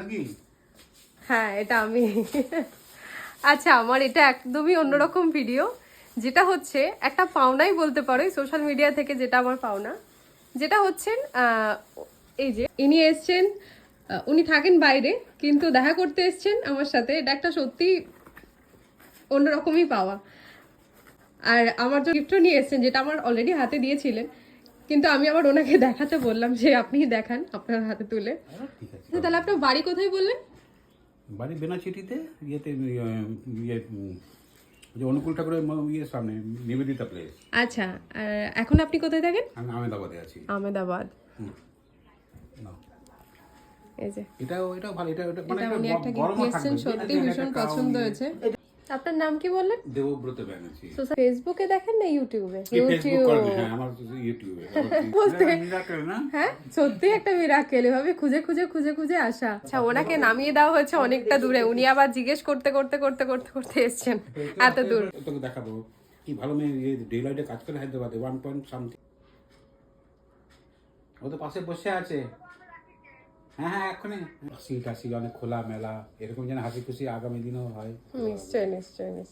নাকি? হ্যাঁ এটা আমি। আচ্ছা আমার এটা একদমই অন্যরকম ভিডিও, যেটা হচ্ছে একটা পাওনাই বলতে পারো সোশ্যাল মিডিয়া থেকে, যেটা আমার পাওনা। যেটা হচ্ছেন এই যে ইনি এসছেন, উনি থাকেন বাইরে কিন্তু দেখা করতে এসছেন আমার সাথে, এটা একটা সত্যি অন্যরকমই পাওয়া। আর আমার যে গিফটও নিয়ে এসছেন, যেটা আমার অলরেডি হাতে দিয়েছিলেন, কিন্তু আমি আবার ওনাকে দেখাতে বললাম যে আপনিই দেখান আপনার হাতে তুলে। ঠিক আছে। তাহলে আপনার বাড়ি কোথায় বললেন? বাড়ি বেনাচিটিতে, ইয়েতে ইয়ে যে অনুকূল ঠাকুরের ইয়ের সামনে, নিবেদিতা প্লেস। আচ্ছা, আর এখন আপনি কোথায় থাকেন? আমি আহমেদাবাদে আছি। আহমেদাবাদ। না, এই যে এটাও ভালো, এটা মানে এটা উনি একটা গিফট গরমও নিয়েছেন, থাকবে। সত্যি ভীষণ পছন্দ হয়েছে। আপনার নাম কি বললেন? দেবব্রত ব্যানার্জি। ফেসবুকে দেখেন না ইউটিউবে? ফেসবুক করেন? হ্যাঁ, আমার ইউটিউবে। মিরাকেল না? হ্যাঁ সত্যি একটা মিরাকেল, এভাবে খুঁজে খুঁজে খুঁজে খুঁজে আসা। আচ্ছা ওনাকে নামিয়ে দেওয়া হয়েছে অনেকটা দূরে, উনি আবার জিজ্ঞেস করতে করতে করতে করতে করতে এসছেন এত দূর। তোকে দেখাবো কি ভালো মেয়ে, ডে লাইটে কাজ করে হায়দ্রাবাদে, 1 পয়েন্ট সামথিং। ও তো পাশে বসে আছে। হ্যাঁ হ্যাঁ, এক্ষুনি হাসি টাসি, অনেক খোলা মেলা, এরকম যেন হাসি খুশি আগামী দিনও হয়। নিশ্চয় নিশ্চয় নিশ্চয়।